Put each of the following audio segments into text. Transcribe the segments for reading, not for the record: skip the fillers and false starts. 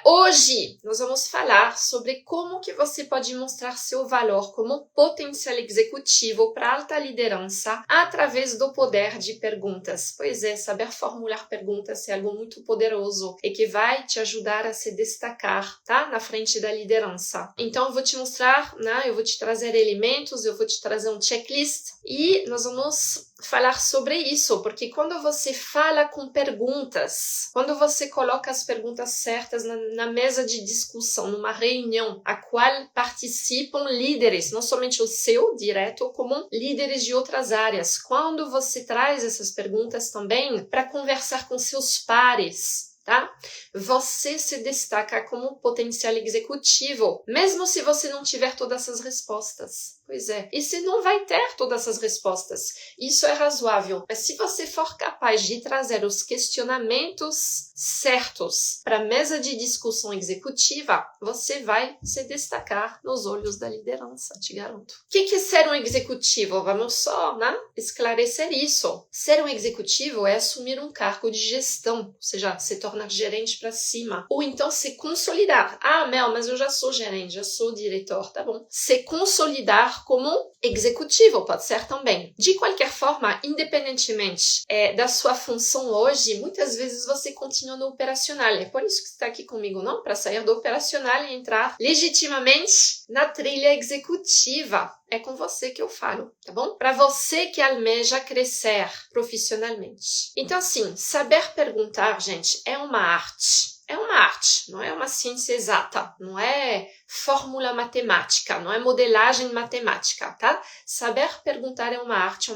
Hoje nós vamos falar sobre como que você pode mostrar seu valor como potencial executivo para alta liderança através do poder de perguntas. Pois é, saber formular perguntas é algo muito poderoso e que vai te ajudar a se destacar, tá? Na frente da liderança. Então eu vou te mostrar, né? Eu vou te trazer elementos, eu vou te trazer um checklist e nós vamos falar sobre isso, porque quando você fala com perguntas, quando você coloca as perguntas certas na mesa de discussão, numa reunião a qual participam líderes, não somente o seu direto, como líderes de outras áreas, quando você traz essas perguntas também para conversar com seus pares, tá? Você se destaca como potencial executivo, mesmo se você não tiver todas as respostas. Pois é, e você não vai ter todas essas respostas. Isso é razoável. Mas se você for capaz de trazer os questionamentos certos para a mesa de discussão executiva, você vai se destacar nos olhos da liderança, te garanto. O que é ser um executivo? Vamos só, né, esclarecer isso. Ser um executivo é assumir um cargo de gestão, ou seja, se tornar gerente para cima. Ou então se consolidar. Ah, Mel, mas eu já sou gerente, já sou diretor, tá bom. Se consolidar como executivo, pode ser também. De qualquer forma, independentemente da sua função hoje, muitas vezes você continua no operacional. É por isso que você está aqui comigo, não? Para sair do operacional e entrar legitimamente na trilha executiva. É com você que eu falo, tá bom? Para você que almeja crescer profissionalmente. Então, assim, saber perguntar, gente, é uma arte. É uma arte, não é uma ciência exata, não é fórmula matemática, não é modelagem matemática, tá? Saber perguntar é uma arte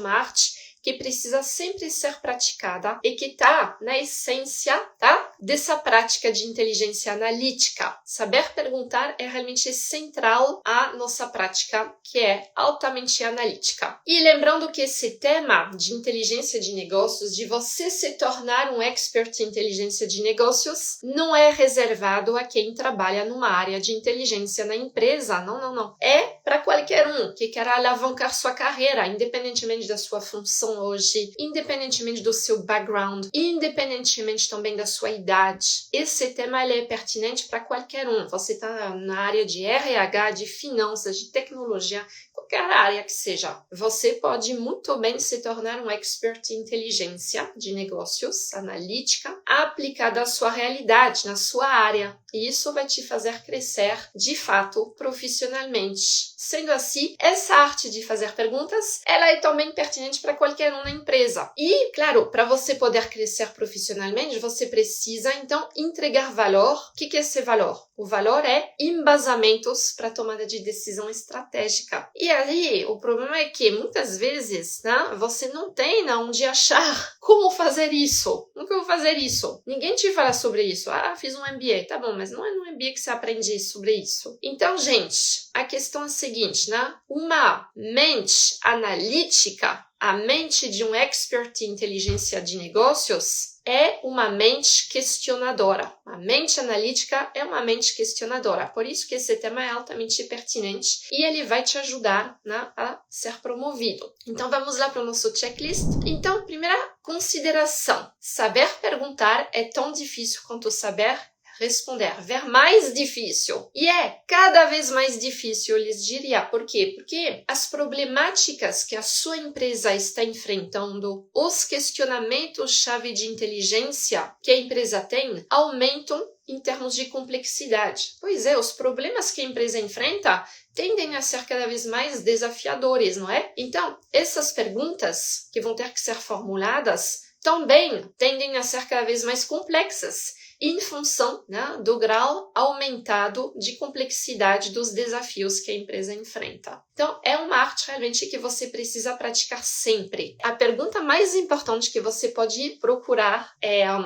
que precisa sempre ser praticada e que está na essência, tá? Dessa prática de inteligência analítica. Saber perguntar é realmente central à nossa prática, que é altamente analítica. E lembrando que esse tema de inteligência de negócios, de você se tornar um expert em inteligência de negócios, não é reservado a quem trabalha numa área de inteligência na empresa. Não, não, não. É para qualquer um que quer alavancar sua carreira, independentemente da sua função hoje, independentemente do seu background, independentemente também da sua idade. Esse tema ele é pertinente para qualquer um. Você está na área de RH, de finanças, de tecnologia, qualquer área que seja. Você pode muito bem se tornar um expert em inteligência de negócios, analítica, aplicada à sua realidade, na sua área. E isso vai te fazer crescer, de fato, profissionalmente. Sendo assim, essa arte de fazer perguntas, ela é também pertinente para qualquer um na empresa. E, claro, para você poder crescer profissionalmente, você precisa, então, entregar valor. O que é esse valor? O valor é embasamentos para tomada de decisão estratégica. E aí, o problema é que, muitas vezes, né, você não tem onde achar como fazer isso. Nunca vou fazer isso. Ninguém te fala sobre isso. Ah, fiz um MBA. Tá bom, mas não é no MBA que você aprende sobre isso. Então, gente, a questão é a seguinte, né? Uma mente analítica, a mente de um expert em inteligência de negócios, é uma mente questionadora. A mente analítica é uma mente questionadora. Por isso que esse tema é altamente pertinente e ele vai te ajudar, né, a ser promovido. Então vamos lá para o nosso checklist. Então, primeira consideração. Saber perguntar é tão difícil quanto saber responder, ver mais difícil. E é cada vez mais difícil, eu lhes diria. Por quê? Porque as problemáticas que a sua empresa está enfrentando, os questionamentos-chave de inteligência que a empresa tem, aumentam em termos de complexidade. Pois é, os problemas que a empresa enfrenta tendem a ser cada vez mais desafiadores, não é? Então, essas perguntas que vão ter que ser formuladas também tendem a ser cada vez mais complexas, em função, né, do grau aumentado de complexidade dos desafios que a empresa enfrenta. Então, é uma arte realmente que você precisa praticar sempre. A pergunta mais importante que você pode procurar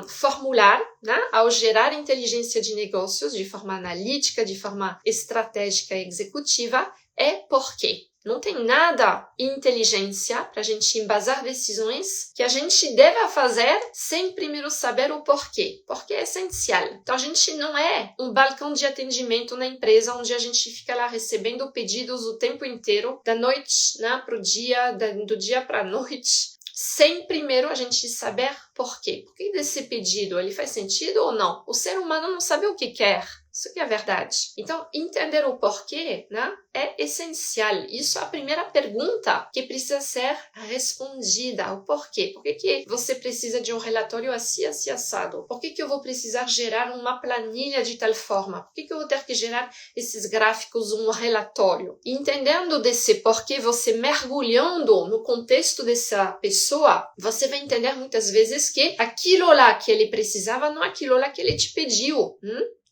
formular, né, ao gerar inteligência de negócios de forma analítica, de forma estratégica e executiva, é por quê? Não tem nada em inteligência para a gente embasar decisões que a gente deva fazer sem primeiro saber o porquê. Porque é essencial. Então, a gente não é um balcão de atendimento na empresa onde a gente fica lá recebendo pedidos o tempo inteiro, da noite, né, pro dia, do dia para a noite. sem primeiro a gente saber por quê. Por que desse pedido? Ele faz sentido ou não? O ser humano não sabe o que quer. Isso que é verdade. Então, entender o porquê, né, é essencial. Isso é a primeira pergunta que precisa ser respondida. O porquê? Por que você precisa de um relatório assim, assim, assado? Por que eu vou precisar gerar uma planilha de tal forma? Por que eu vou ter que gerar esses gráficos, um relatório? Entendendo desse porquê, você mergulhando no contexto dessa pessoa, você vai entender muitas vezes que aquilo lá que ele precisava não é aquilo lá que ele te pediu.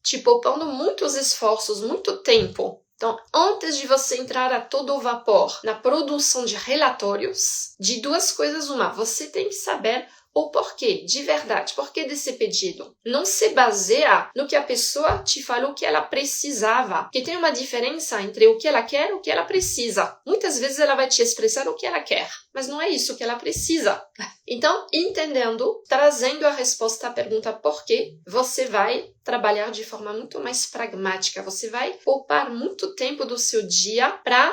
Te poupando muitos esforços, muito tempo. Então, antes de você entrar a todo vapor na produção de relatórios, de duas coisas uma, você tem que saber o porquê, de verdade, porquê desse pedido. Não se baseia no que a pessoa te falou que ela precisava, porque tem uma diferença entre o que ela quer e o que ela precisa. Muitas vezes ela vai te expressar o que ela quer, mas não é isso que ela precisa. Então, entendendo, trazendo a resposta à pergunta porquê, você vai trabalhar de forma muito mais pragmática. Você vai poupar muito tempo do seu dia para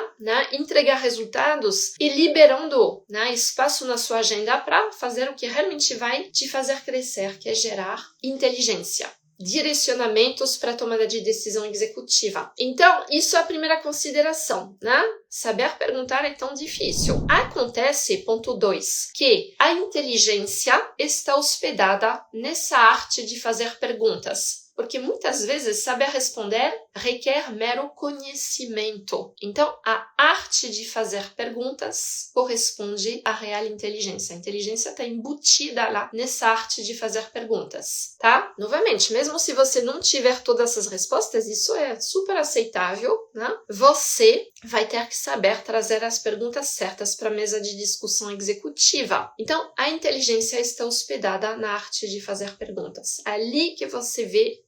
entregar resultados e liberando espaço na sua agenda para fazer o que realmente vai te fazer crescer, que é gerar inteligência. Direcionamentos para a tomada de decisão executiva. Então, isso é a primeira consideração, né? Saber perguntar é tão difícil. Acontece, ponto 2, que a inteligência está hospedada nessa arte de fazer perguntas. Porque muitas vezes saber responder requer mero conhecimento. Então, a arte de fazer perguntas corresponde à real inteligência. A inteligência está embutida lá nessa arte de fazer perguntas, tá? Novamente, mesmo se você não tiver todas essas respostas, isso é super aceitável, né? Você vai ter que saber trazer as perguntas certas para a mesa de discussão executiva. Então, a inteligência está hospedada na arte de fazer perguntas. Ali que você vê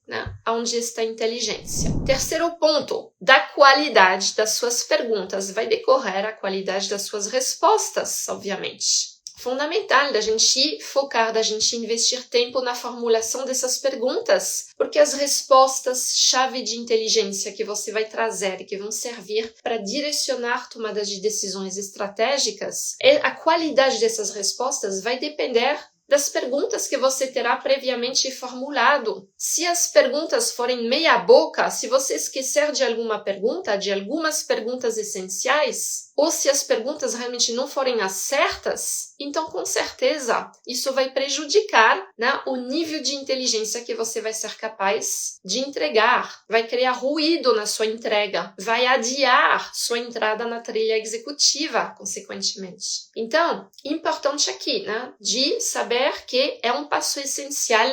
onde está a inteligência. Terceiro ponto, da qualidade das suas perguntas vai decorrer a qualidade das suas respostas, obviamente. Fundamental da gente focar, da gente investir tempo na formulação dessas perguntas, porque as respostas-chave de inteligência que você vai trazer e que vão servir para direcionar tomadas de decisões estratégicas, a qualidade dessas respostas vai depender das perguntas que você terá previamente formulado. Se as perguntas forem meia boca, se você esquecer de alguma pergunta, de algumas perguntas essenciais, ou se as perguntas realmente não forem as certas, então com certeza isso vai prejudicar o nível de inteligência que você vai ser capaz de entregar, vai criar ruído na sua entrega, vai adiar sua entrada na trilha executiva, consequentemente. Então, importante aqui, de saber que é um passo essencial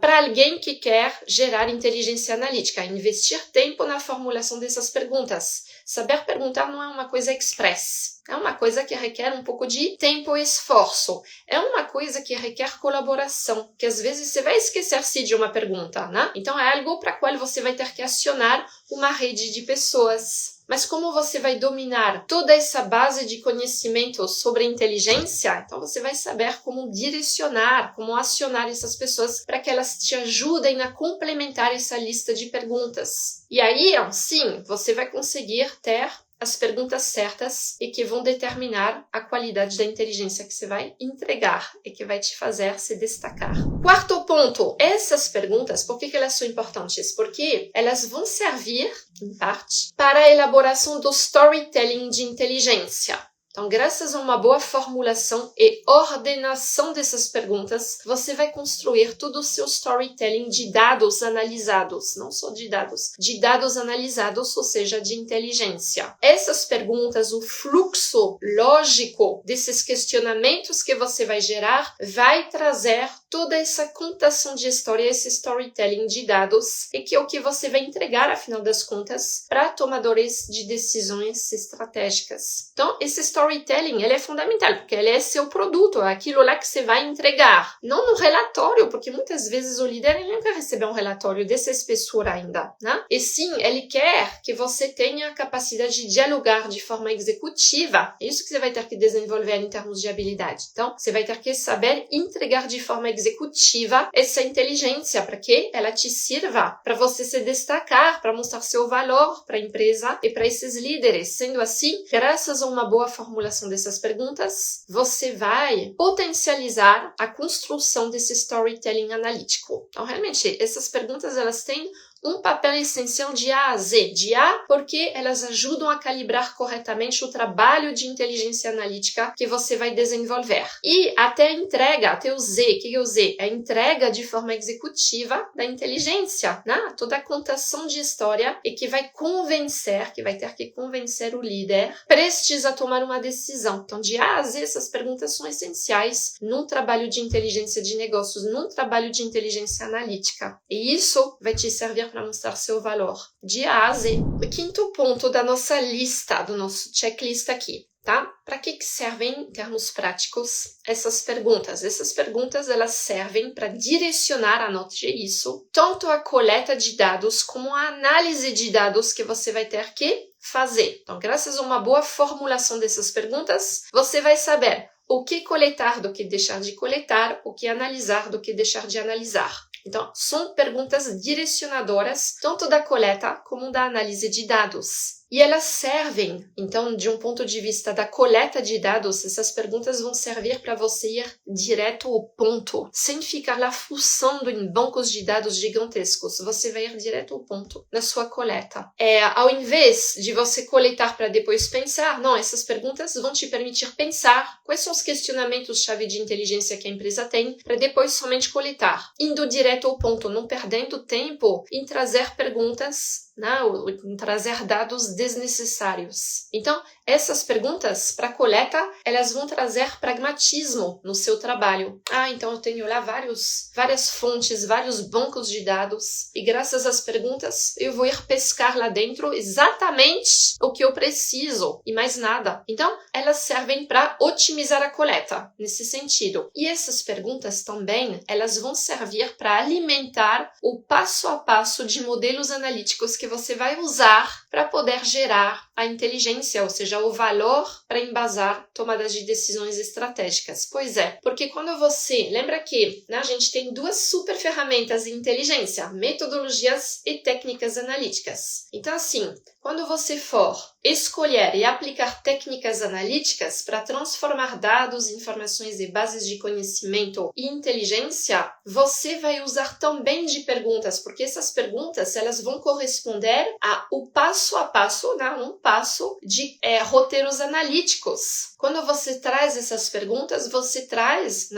para alguém que quer gerar inteligência analítica, investir tempo na formulação dessas perguntas. Saber perguntar não é uma coisa express. É uma coisa que requer um pouco de tempo e esforço. É uma coisa que requer colaboração, que às vezes você vai esquecer-se de uma pergunta, Então é algo para qual você vai ter que acionar uma rede de pessoas. Mas como você vai dominar toda essa base de conhecimento sobre inteligência, então você vai saber como direcionar, como acionar essas pessoas para que elas te ajudem a complementar essa lista de perguntas. E aí, sim, você vai conseguir ter as perguntas certas e que vão determinar a qualidade da inteligência que você vai entregar e que vai te fazer se destacar. Quarto ponto, essas perguntas, por que elas são importantes? Porque elas vão servir, em parte, para a elaboração do storytelling de inteligência. Então, graças a uma boa formulação e ordenação dessas perguntas, você vai construir todo o seu storytelling de dados analisados, não só de dados analisados, ou seja, de inteligência. Essas perguntas, o fluxo lógico desses questionamentos que você vai gerar, vai trazer toda essa contação de história, esse storytelling de dados, e que é o que você vai entregar, afinal das contas, para tomadores de decisões estratégicas. Então, esse storytelling, ele é fundamental, porque ele é seu produto, é aquilo lá que você vai entregar. Não no relatório, porque muitas vezes o líder ele não quer receber um relatório dessa espessura ainda, E sim, ele quer que você tenha a capacidade de dialogar de forma executiva. É isso que você vai ter que desenvolver em termos de habilidade. Então, você vai ter que saber entregar de forma executiva executiva essa inteligência para que ela te sirva para você se destacar, para mostrar seu valor para a empresa e para esses líderes. Sendo assim, graças a uma boa formulação dessas perguntas, você vai potencializar a construção desse storytelling analítico. Então, realmente, essas perguntas elas têm um papel essencial de A a Z. De A, porque elas ajudam a calibrar corretamente o trabalho de inteligência analítica que você vai desenvolver. E até a entrega, até o Z. O que é o Z? É a entrega de forma executiva da inteligência, né? Toda a contação de história e que vai convencer, que vai ter que convencer o líder prestes a tomar uma decisão. Então, de A a Z, essas perguntas são essenciais num trabalho de inteligência de negócios, num trabalho de inteligência analítica. E isso vai te servir para mostrar seu valor de A a Z. O quinto ponto da nossa lista, do nosso checklist aqui, tá? Para que servem, em termos práticos, essas perguntas? Essas perguntas, elas servem para direcionar, anote isso, tanto a coleta de dados como a análise de dados que você vai ter que fazer. Então, graças a uma boa formulação dessas perguntas, você vai saber o que coletar do que deixar de coletar, o que analisar do que deixar de analisar. Então, são perguntas direcionadoras, tanto da coleta como da análise de dados. E elas servem, então, de um ponto de vista da coleta de dados, essas perguntas vão servir para você ir direto ao ponto, sem ficar lá fuçando em bancos de dados gigantescos. Você vai ir direto ao ponto na sua coleta. Ao invés de você coletar para depois pensar, não, essas perguntas vão te permitir pensar quais são os questionamentos-chave de inteligência que a empresa tem, para depois somente coletar, indo direto ao ponto, não perdendo tempo em trazer perguntas, não, em trazer dados desnecessários. Então, essas perguntas para coleta, elas vão trazer pragmatismo no seu trabalho. Então eu tenho lá várias fontes, vários bancos de dados, e graças às perguntas eu vou ir pescar lá dentro exatamente o que eu preciso e mais nada. Então, elas servem para otimizar a coleta nesse sentido. E essas perguntas também, elas vão servir para alimentar o passo a passo de modelos analíticos que você vai usar para poder gerar a inteligência, ou seja, o valor para embasar tomadas de decisões estratégicas. Pois é, porque quando você... Lembra que a gente tem duas super ferramentas de inteligência, metodologias e técnicas analíticas. Então, assim, quando você for escolher e aplicar técnicas analíticas para transformar dados, informações e bases de conhecimento e inteligência, você vai usar também de perguntas, porque essas perguntas elas vão corresponder ao passo a passo, um passo de roteiros analíticos. Quando você traz essas perguntas, você traz,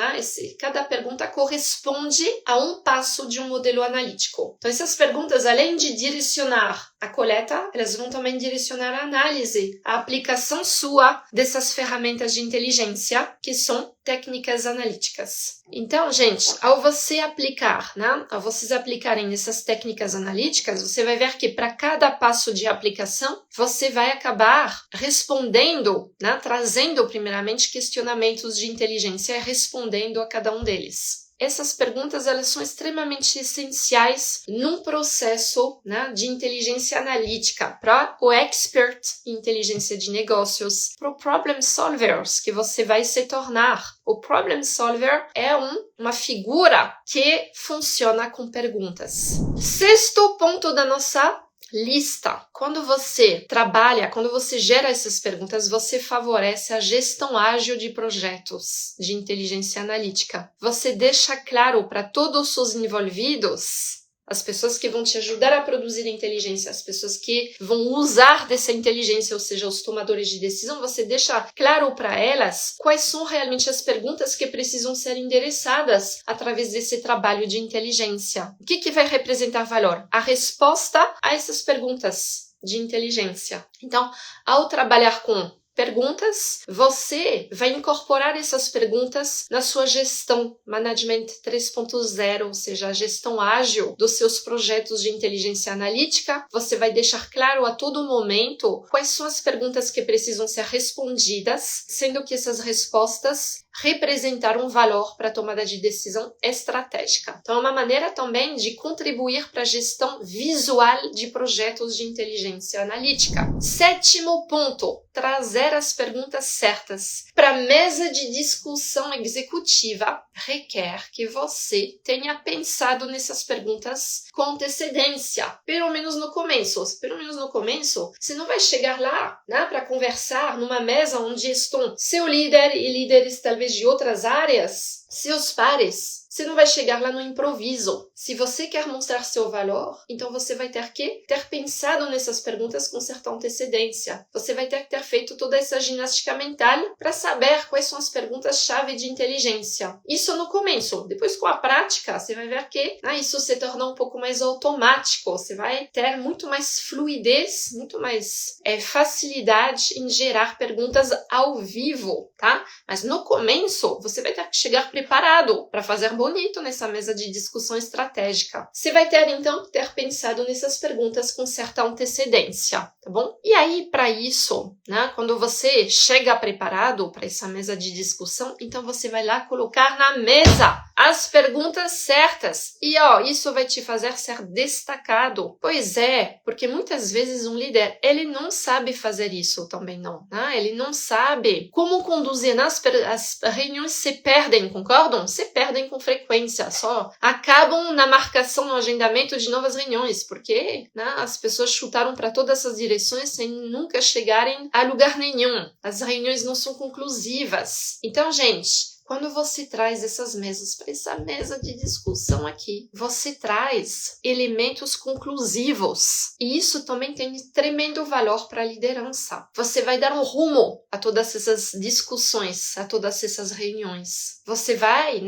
cada pergunta corresponde a um passo de um modelo analítico. Então, essas perguntas, além de direcionar a coleta, elas vão também direcionar a análise, a aplicação sua dessas ferramentas de inteligência, que são técnicas analíticas. Então, gente, ao você aplicar, ao vocês aplicarem essas técnicas analíticas, você vai ver que para cada passo de aplicação, você vai acabar respondendo, trazendo primeiramente questionamentos de inteligência e respondendo a cada um deles. Essas perguntas elas são extremamente essenciais num processo de inteligência analítica para o expert em inteligência de negócios, para o problem solvers que você vai se tornar. O problem solver é uma figura que funciona com perguntas. Sexto ponto da nossa lista. Quando você trabalha, quando você gera essas perguntas, você favorece a gestão ágil de projetos de inteligência analítica. Você deixa claro para todos os seus envolvidos, as pessoas que vão te ajudar a produzir inteligência, as pessoas que vão usar dessa inteligência, ou seja, os tomadores de decisão, você deixa claro para elas quais são realmente as perguntas que precisam ser endereçadas através desse trabalho de inteligência. O que vai representar valor? A resposta a essas perguntas de inteligência. Então, ao trabalhar com perguntas, você vai incorporar essas perguntas na sua gestão Management 3.0, ou seja, a gestão ágil dos seus projetos de inteligência analítica. Você vai deixar claro a todo momento quais são as perguntas que precisam ser respondidas, sendo que essas respostas representar um valor para a tomada de decisão estratégica. Então, é uma maneira também de contribuir para a gestão visual de projetos de inteligência analítica. Sétimo ponto, trazer as perguntas certas. Para a mesa de discussão executiva, requer que você tenha pensado nessas perguntas com antecedência, pelo menos no começo. Pelo menos no começo, você não vai chegar lá, né, para conversar numa mesa onde estão seu líder e líderes talvez de outras áreas, seus pares. Você não vai chegar lá no improviso. Se você quer mostrar seu valor, então você vai ter que ter pensado nessas perguntas com certa antecedência. Você vai ter que ter feito toda essa ginástica mental para saber quais são as perguntas-chave de inteligência. Isso no começo. Depois, com a prática, você vai ver que isso se torna um pouco mais automático. Você vai ter muito mais fluidez, muito mais facilidade em gerar perguntas ao vivo, tá? Mas no começo, você vai ter que chegar preparado para fazer bonito nessa mesa de discussão estratégica. Você vai ter, então, que ter pensado nessas perguntas com certa antecedência, tá bom? E aí, para isso, né, quando você chega preparado para essa mesa de discussão, então você vai lá colocar na mesa as perguntas certas. E, isso vai te fazer ser destacado. Pois é, porque muitas vezes um líder, ele não sabe fazer isso também não, né? Ele não sabe como conduzir, as reuniões se perdem, concordam? Se perdem com frequência, só acabam na marcação, no agendamento de novas reuniões, porque as pessoas chutaram para todas essas direções sem nunca chegarem a lugar nenhum. As reuniões não são conclusivas. Então, gente, quando você traz essas mesas para essa mesa de discussão aqui, você traz elementos conclusivos. E isso também tem tremendo valor para a liderança. Você vai dar um rumo a todas essas discussões, a todas essas reuniões. Você vai,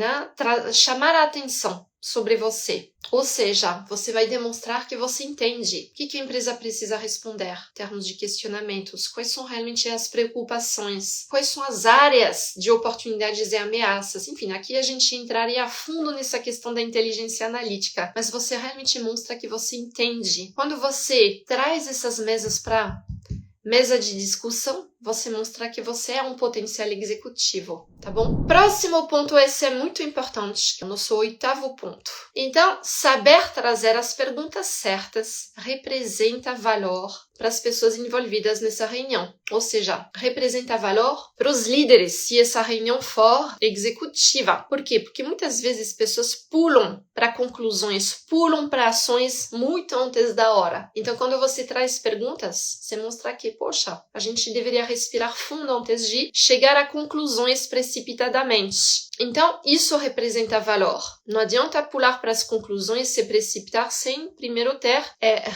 chamar a atenção sobre você. Ou seja, você vai demonstrar que você entende o que a empresa precisa responder em termos de questionamentos, quais são realmente as preocupações, quais são as áreas de oportunidades e ameaças. Enfim, aqui a gente entraria a fundo nessa questão da inteligência analítica, mas você realmente mostra que você entende. Quando você traz essas mesas para mesa de discussão, você mostra que você é um potencial executivo, tá bom? Próximo ponto, esse é muito importante, que é o nosso 8º ponto. Então, saber trazer as perguntas certas representa valor para as pessoas envolvidas nessa reunião. Ou seja, representa valor para os líderes, se essa reunião for executiva. Por quê? Porque muitas vezes pessoas pulam para conclusões, pulam para ações muito antes da hora. Então, quando você traz perguntas, você mostra que, poxa, a gente deveria respirar fundo antes de chegar a conclusões precipitadamente. Então, isso representa valor. Não adianta pular para as conclusões, se precipitar sem primeiro ter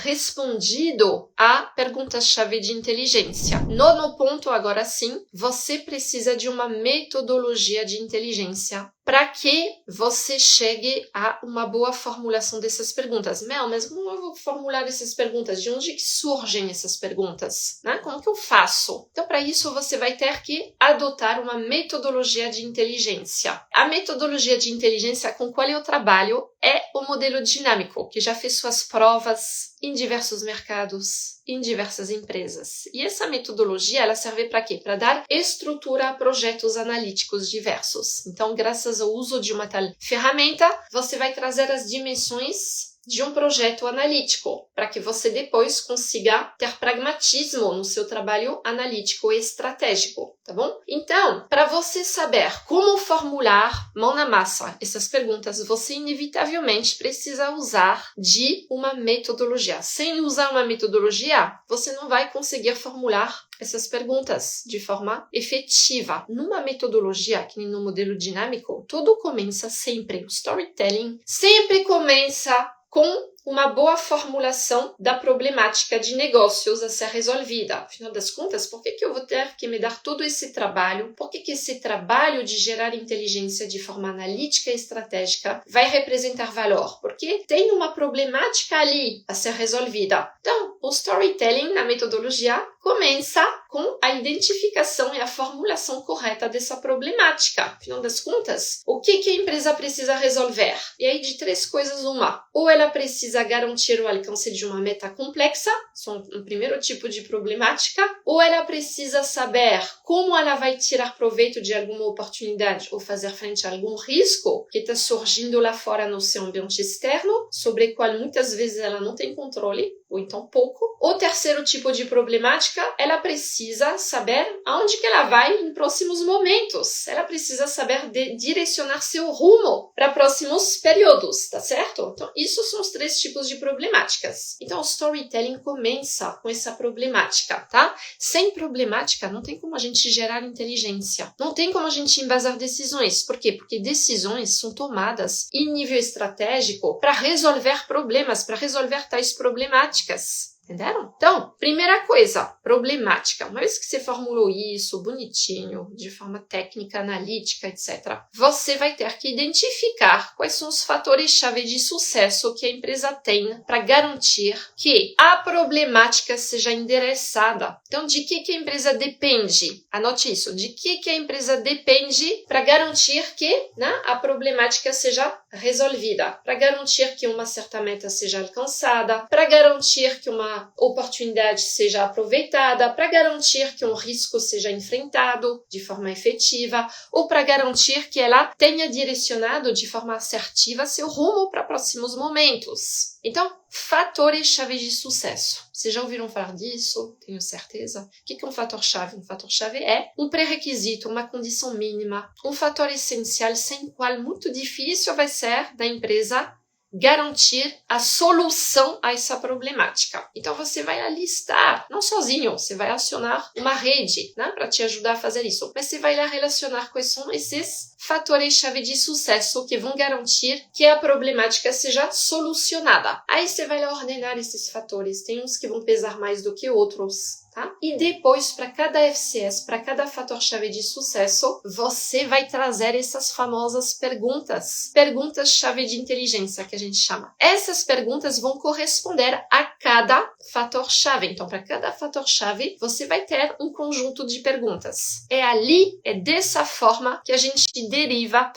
respondido a perguntas-chave de inteligência. Nono ponto, agora sim, você precisa de uma metodologia de inteligência para que você chegue a uma boa formulação dessas perguntas. Mas como eu vou formular essas perguntas? De onde que surgem essas perguntas? Como que eu faço? Então, para isso, você vai ter que adotar uma metodologia de inteligência. A metodologia de inteligência com qual eu trabalho é o modelo dinâmico, que já fez suas provas em diversos mercados, em diversas empresas. E essa metodologia, ela serve para quê? Para dar estrutura a projetos analíticos diversos. Então, graças ao uso de uma tal ferramenta, você vai trazer as dimensões de um projeto analítico, para que você depois consiga ter pragmatismo no seu trabalho analítico e estratégico, tá bom? Então, para você saber como formular mão na massa essas perguntas, você inevitavelmente precisa usar de uma metodologia. Sem usar uma metodologia, você não vai conseguir formular essas perguntas de forma efetiva. Numa metodologia, que nem no modelo dinâmico, tudo começa sempre, o storytelling sempre começa com uma boa formulação da problemática de negócios a ser resolvida. Afinal das contas, por que eu vou ter que me dar todo esse trabalho? Por que esse trabalho de gerar inteligência de forma analítica e estratégica vai representar valor? Porque tem uma problemática ali a ser resolvida. Então, o storytelling na metodologia começa com a identificação e a formulação correta dessa problemática. Afinal das contas, o que a empresa precisa resolver? E aí, de 3 coisas, uma. Ou ela precisa garantir o alcance de uma meta complexa, isso é um primeiro tipo de problemática, ou ela precisa saber como ela vai tirar proveito de alguma oportunidade ou fazer frente a algum risco que está surgindo lá fora no seu ambiente externo, sobre o qual muitas vezes ela não tem controle, ou então pouco. O terceiro tipo de problemática, ela precisa saber aonde que ela vai em próximos momentos. Ela precisa saber direcionar seu rumo para próximos períodos, tá certo? Então, isso são os 3 tipos de problemáticas. Então, o storytelling começa com essa problemática, tá? Sem problemática, não tem como a gente gerar inteligência. Não tem como a gente embasar decisões. Por quê? Porque decisões são tomadas em nível estratégico para resolver problemas, para resolver tais problemáticas. Entenderam? Então, primeira coisa, problemática. Uma vez que você formulou isso bonitinho, de forma técnica, analítica, etc., você vai ter que identificar quais são os fatores-chave de sucesso que a empresa tem para garantir que a problemática seja endereçada. Então, de que a empresa depende? Anote isso. De que a empresa depende para garantir que, né, a problemática seja resolvida, para garantir que uma certa meta seja alcançada, para garantir que uma oportunidade seja aproveitada, para garantir que um risco seja enfrentado de forma efetiva, ou para garantir que ela tenha direcionado de forma assertiva seu rumo para próximos momentos. Então, fatores-chave de sucesso. Vocês já ouviram falar disso? Tenho certeza. O que é um fator-chave? Um fator-chave é um pré-requisito, uma condição mínima, um fator essencial sem o qual muito difícil vai ser da empresa garantir a solução a essa problemática. Então você vai listar, não sozinho, você vai acionar uma rede, né, para te ajudar a fazer isso. Mas você vai lá relacionar quais são esses fatores-chave de sucesso que vão garantir que a problemática seja solucionada. Aí você vai lá ordenar esses fatores. Tem uns que vão pesar mais do que outros. Tá? E depois, para cada FCS, para cada fator-chave de sucesso, você vai trazer essas famosas perguntas-chave de inteligência, que a gente chama. Essas perguntas vão corresponder a cada fator-chave. Então, para cada fator-chave, você vai ter um conjunto de perguntas. É dessa forma que a gente deriva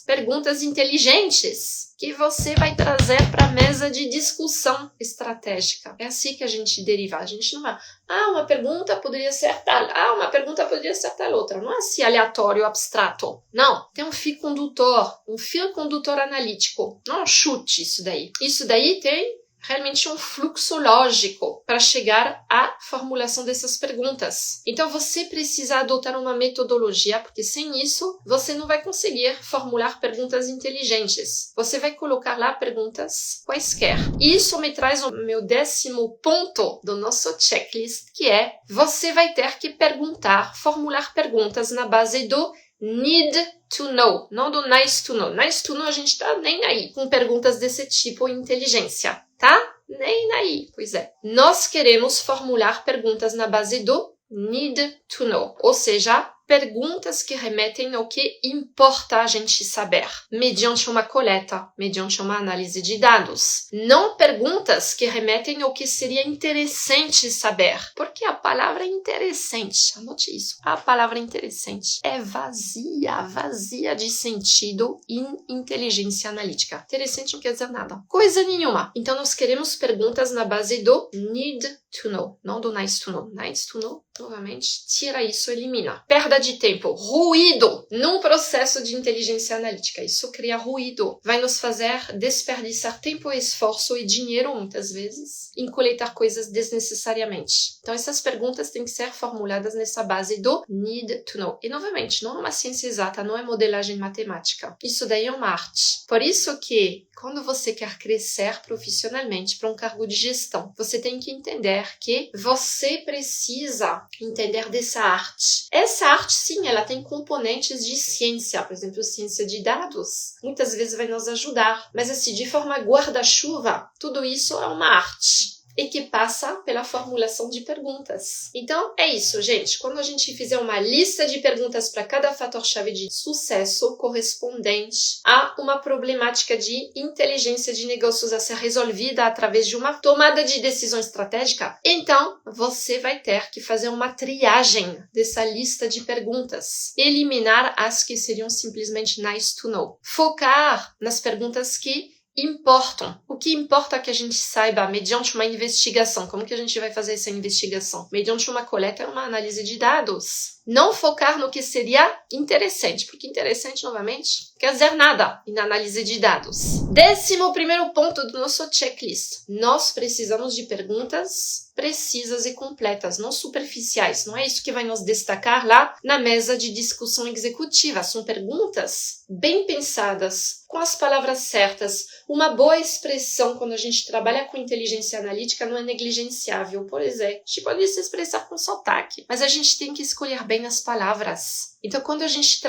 perguntas inteligentes, que você vai trazer para a mesa de discussão estratégica. É assim que a gente deriva. A gente não vai, uma pergunta poderia ser tal, uma pergunta poderia ser tal outra. Não é assim aleatório, abstrato. Não, tem um fio condutor analítico. Não chute isso daí. Isso daí tem realmente um fluxo lógico para chegar à formulação dessas perguntas. Então você precisa adotar uma metodologia, porque sem isso você não vai conseguir formular perguntas inteligentes. Você vai colocar lá perguntas quaisquer. E isso me traz o meu 10º ponto do nosso checklist, que é: você vai ter que formular perguntas na base do need to know, não do nice to know. Nice to know a gente tá nem aí com perguntas desse tipo em inteligência, tá? Nem aí, pois é. Nós queremos formular perguntas na base do need to know, ou seja, perguntas que remetem ao que importa a gente saber, mediante uma coleta, mediante uma análise de dados. Não perguntas que remetem ao que seria interessante saber, porque a palavra interessante, anote isso, a palavra interessante é vazia de sentido em inteligência analítica. Interessante não quer dizer nada, coisa nenhuma. Então nós queremos perguntas na base do need to know, não do nice to know. Nice to know, novamente, tira isso, elimina. Perda de tempo, ruído num processo de inteligência analítica. Isso cria ruído, vai nos fazer desperdiçar tempo, esforço e dinheiro, muitas vezes, em coletar coisas desnecessariamente. Então essas perguntas têm que ser formuladas nessa base do need to know. E novamente, não é uma ciência exata, não é modelagem matemática. Isso daí é uma arte. Por isso que, quando você quer crescer profissionalmente para um cargo de gestão, você tem que entender que você precisa entender dessa arte. Essa arte, sim, ela tem componentes de ciência, por exemplo, ciência de dados. Muitas vezes vai nos ajudar, mas assim, de forma guarda-chuva, tudo isso é uma arte. e que passa pela formulação de perguntas. Então, é isso, gente. Quando a gente fizer uma lista de perguntas para cada fator-chave de sucesso correspondente a uma problemática de inteligência de negócios a ser resolvida através de uma tomada de decisão estratégica, então você vai ter que fazer uma triagem dessa lista de perguntas. Eliminar as que seriam simplesmente nice to know. Focar nas perguntas que importam. O que importa é que a gente saiba mediante uma investigação. Como que a gente vai fazer essa investigação? Mediante uma coleta e uma análise de dados. Não focar no que seria interessante, porque interessante, novamente, quer dizer nada na análise de dados. 11º ponto do nosso checklist. Nós precisamos de perguntas precisas e completas, não superficiais. Não é isso que vai nos destacar lá na mesa de discussão executiva. São perguntas bem pensadas, com as palavras certas. Uma boa expressão quando a gente trabalha com inteligência analítica não é negligenciável. Por exemplo, a gente pode se expressar com sotaque, mas a gente tem que escolher bem as palavras. Então, quando a gente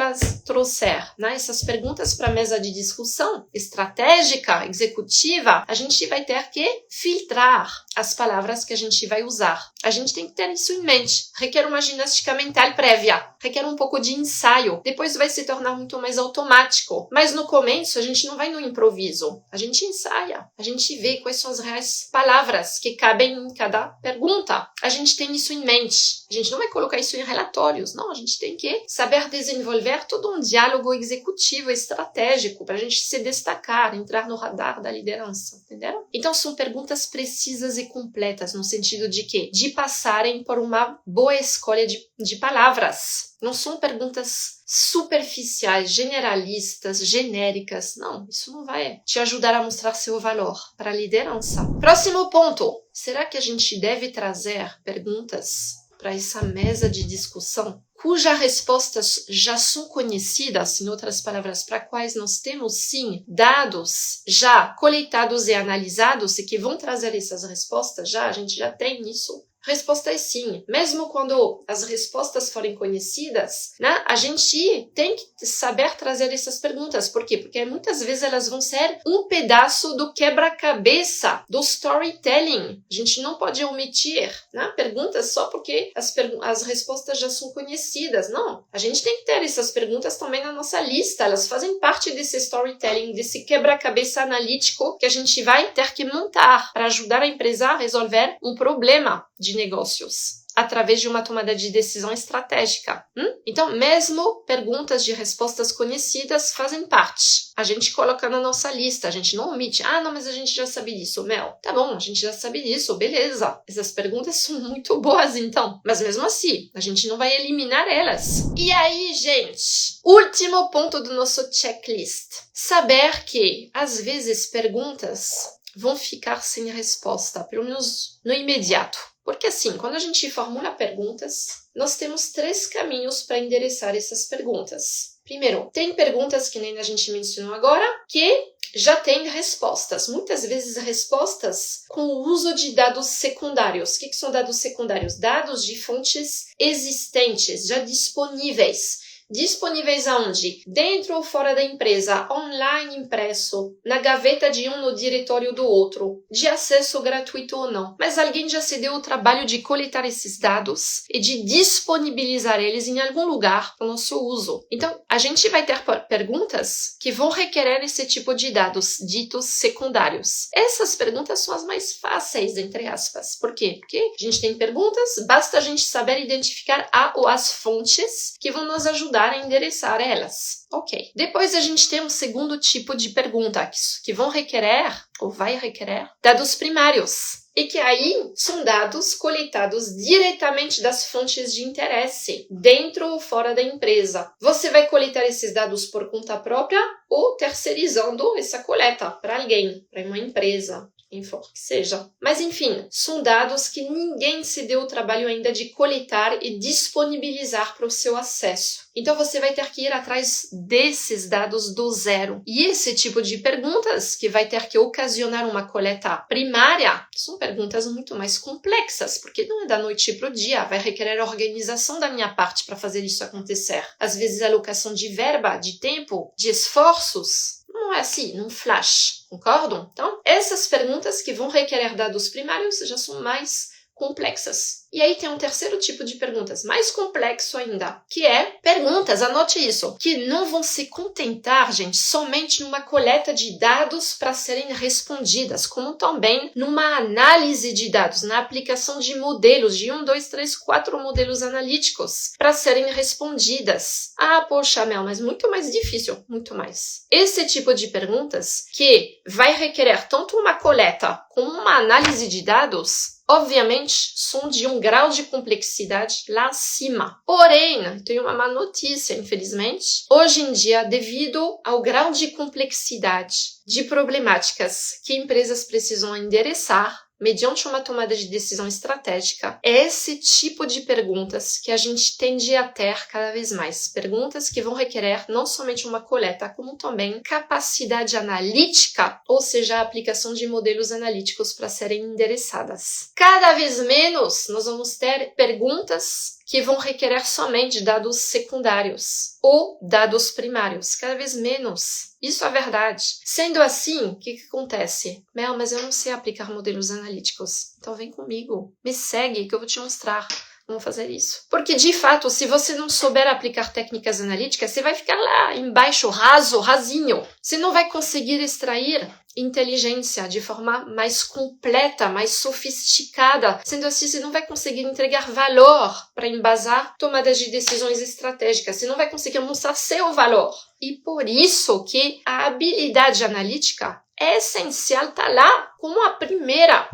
trouxer essas perguntas para a mesa de discussão estratégica, executiva, a gente vai ter que filtrar as palavras que a gente vai usar. A gente tem que ter isso em mente. Requer uma ginástica mental prévia, requer um pouco de ensaio. Depois vai se tornar muito mais automático. Mas no começo, a gente não vai no improviso. A gente ensaia. A gente vê quais são as reais palavras que cabem em cada pergunta. A gente tem isso em mente. A gente não vai colocar isso em relatórios. Não, a gente tem que saber desenvolver todo um diálogo executivo estratégico para a gente se destacar, entrar no radar da liderança. Entenderam? Então, são perguntas precisas e completas, no sentido de quê? De passarem por uma boa escolha de palavras. Não são perguntas superficiais, generalistas, genéricas. Não, isso não vai te ajudar a mostrar seu valor para a liderança. Próximo ponto. Será que a gente deve trazer perguntas para essa mesa de discussão cujas respostas já são conhecidas, em outras palavras, para quais nós temos sim dados já coletados e analisados e que vão trazer essas respostas a gente já tem isso? Resposta é sim. Mesmo quando as respostas forem conhecidas, a gente tem que saber trazer essas perguntas. Por quê? Porque muitas vezes elas vão ser um pedaço do quebra-cabeça do storytelling. A gente não pode omitir perguntas só porque as respostas já são conhecidas. Não. A gente tem que ter essas perguntas também na nossa lista. Elas fazem parte desse storytelling, desse quebra-cabeça analítico que a gente vai ter que montar para ajudar a empresa a resolver um problema de negócios através de uma tomada de decisão estratégica. Então, mesmo perguntas de respostas conhecidas fazem parte. A gente coloca na nossa lista, a gente não omite. Não, mas a gente já sabe disso. Tá bom, a gente já sabe disso, beleza. Essas perguntas são muito boas, então. Mas mesmo assim, a gente não vai eliminar elas. E aí, gente, último ponto do nosso checklist. Saber que, às vezes, perguntas vão ficar sem resposta, pelo menos no imediato. Porque assim, quando a gente formula perguntas, nós temos 3 caminhos para endereçar essas perguntas. Primeiro, tem perguntas que nem a gente mencionou agora, que já têm respostas. Muitas vezes respostas com o uso de dados secundários. O que são dados secundários? Dados de fontes existentes, já disponíveis. Disponíveis aonde? Dentro ou fora da empresa, online impresso, na gaveta de um no diretório do outro, de acesso gratuito ou não. Mas alguém já se deu o trabalho de coletar esses dados e de disponibilizar eles em algum lugar para o nosso uso. Então, a gente vai ter perguntas que vão requerer esse tipo de dados, ditos secundários. Essas perguntas são as mais fáceis, entre aspas. Por quê? Porque a gente tem perguntas, basta a gente saber identificar as fontes que vão nos ajudar a endereçar elas. Ok. Depois a gente tem um segundo tipo de pergunta que vão requerer, ou vai requerer, dados primários. E que aí são dados coletados diretamente das fontes de interesse, dentro ou fora da empresa. Você vai coletar esses dados por conta própria ou terceirizando essa coleta para alguém, para uma empresa. Quem for que seja. Mas enfim, são dados que ninguém se deu o trabalho ainda de coletar e disponibilizar para o seu acesso. Então você vai ter que ir atrás desses dados do zero. E esse tipo de perguntas, que vai ter que ocasionar uma coleta primária, são perguntas muito mais complexas, porque não é da noite para o dia, vai requerer organização da minha parte para fazer isso acontecer. Às vezes alocação de verba, de tempo, de esforços. não é assim, num flash, concordam? Então, essas perguntas que vão requerer dados primários já são mais complexas. E aí tem um terceiro tipo de perguntas, mais complexo ainda, que é perguntas, anote isso, que não vão se contentar, gente, somente numa coleta de dados para serem respondidas, como também numa análise de dados, na aplicação de modelos, de 1, 2, 3, 4 modelos analíticos para serem respondidas. Ah, poxa, Mel, mas muito mais difícil, muito mais. Esse tipo de perguntas que vai requerer tanto uma coleta como uma análise de dados, obviamente, são de um grau de complexidade lá acima. Porém, tenho uma má notícia, infelizmente. Hoje em dia, devido ao grau de complexidade de problemáticas que empresas precisam endereçar, mediante uma tomada de decisão estratégica, é esse tipo de perguntas que a gente tende a ter cada vez mais. Perguntas que vão requerer não somente uma coleta, como também capacidade analítica, ou seja, a aplicação de modelos analíticos para serem endereçadas. Cada vez menos nós vamos ter perguntas que vão requerer somente dados secundários ou dados primários, cada vez menos. Isso é verdade. Sendo assim, o que acontece? Mel, mas eu não sei aplicar modelos analíticos. Então vem comigo, me segue que eu vou te mostrar como fazer isso. Porque, de fato, se você não souber aplicar técnicas analíticas, você vai ficar lá embaixo, rasinho. Você não vai conseguir extrair inteligência de forma mais completa, mais sofisticada. Sendo assim, você não vai conseguir entregar valor para embasar tomadas de decisões estratégicas. Você não vai conseguir mostrar seu valor. E por isso que a habilidade analítica é essencial, tá lá como a primeira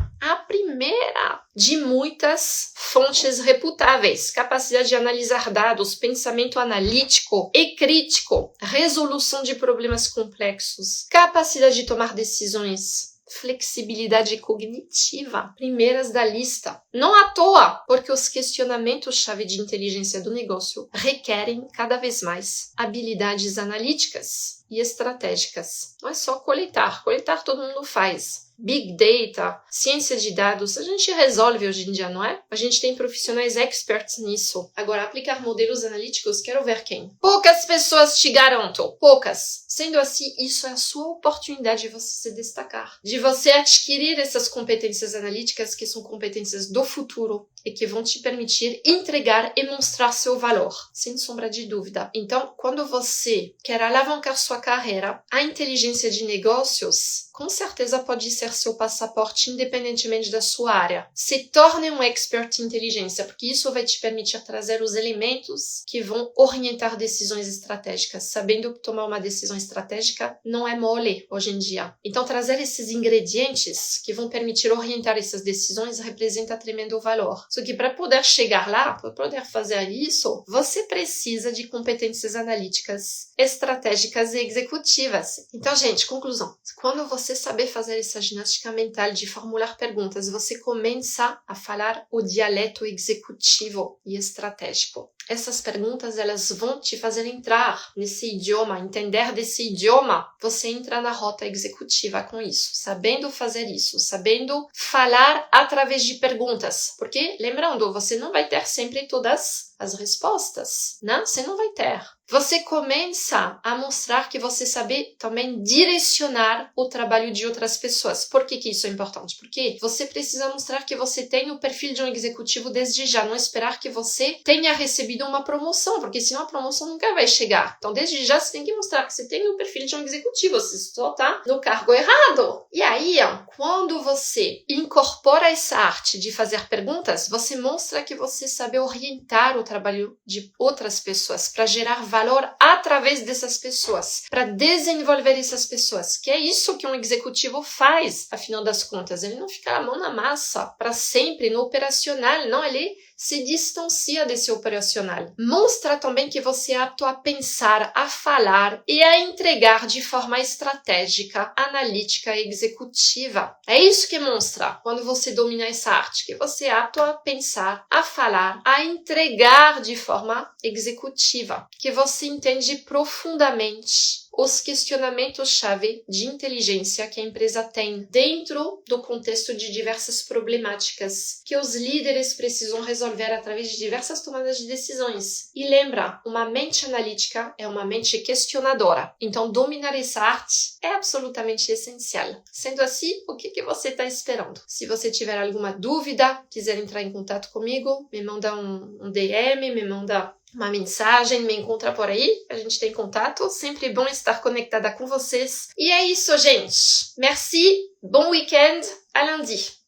de muitas fontes reputáveis. Capacidade de analisar dados, pensamento analítico e crítico, resolução de problemas complexos, capacidade de tomar decisões, flexibilidade cognitiva, primeiras da lista. Não à toa, porque os questionamentos-chave de inteligência do negócio requerem cada vez mais habilidades analíticas e estratégicas. Não é só coletar todo mundo faz. Big Data, ciência de dados, a gente resolve hoje em dia, não é? A gente tem profissionais experts nisso. Agora, aplicar modelos analíticos, quero ver quem. Poucas pessoas, te garanto, poucas. Sendo assim, isso é a sua oportunidade de você se destacar, de você adquirir essas competências analíticas que são competências do futuro e que vão te permitir entregar e mostrar seu valor, sem sombra de dúvida. Então, quando você quer alavancar sua carreira, a inteligência de negócios, com certeza pode ser seu passaporte independentemente da sua área. Se torne um expert em inteligência, porque isso vai te permitir trazer os elementos que vão orientar decisões estratégicas, sabendo que tomar uma decisão estratégica não é mole hoje em dia. Então, trazer esses ingredientes que vão permitir orientar essas decisões representa tremendo valor. Só que para poder chegar lá, para poder fazer isso, você precisa de competências analíticas, estratégicas e executivas. Então, gente, conclusão. Quando você saber fazer essa ginástica mental de formular perguntas, você começa a falar o dialeto executivo e estratégico. Essas perguntas, elas vão te fazer entrar nesse idioma, entender desse idioma. Você entra na rota executiva com isso, sabendo fazer isso, sabendo falar através de perguntas. Porque, lembrando, você não vai ter sempre todas as respostas, né? Você não vai ter. Você começa a mostrar que você sabe também direcionar o trabalho de outras pessoas. Por que isso é importante? Porque você precisa mostrar que você tem o perfil de um executivo desde já, não esperar que você tenha recebido uma promoção, porque senão a promoção nunca vai chegar. Então, desde já, você tem que mostrar que você tem o perfil de um executivo, você só está no cargo errado. E aí, quando você incorpora essa arte de fazer perguntas, você mostra que você sabe orientar o trabalho de outras pessoas para gerar valor através dessas pessoas, para desenvolver essas pessoas, que é isso que um executivo faz, afinal das contas. Ele não fica a mão na massa para sempre no operacional, não, ele se distancia desse operacional. Mostra também que você é apto a pensar, a falar e a entregar de forma estratégica, analítica e executiva. É isso que mostra quando você domina essa arte, que você é apto a pensar, a falar, a entregar de forma executiva, que você entende profundamente os questionamentos-chave de inteligência que a empresa tem dentro do contexto de diversas problemáticas que os líderes precisam resolver através de diversas tomadas de decisões. E lembra, uma mente analítica é uma mente questionadora. Então, dominar essa arte é absolutamente essencial. Sendo assim, o que você está esperando? Se você tiver alguma dúvida, quiser entrar em contato comigo, me manda um DM, me manda uma mensagem, me encontra por aí, a gente tem contato, sempre bom estar conectada com vocês. E é isso, gente. Merci, bon week-end, à lundi.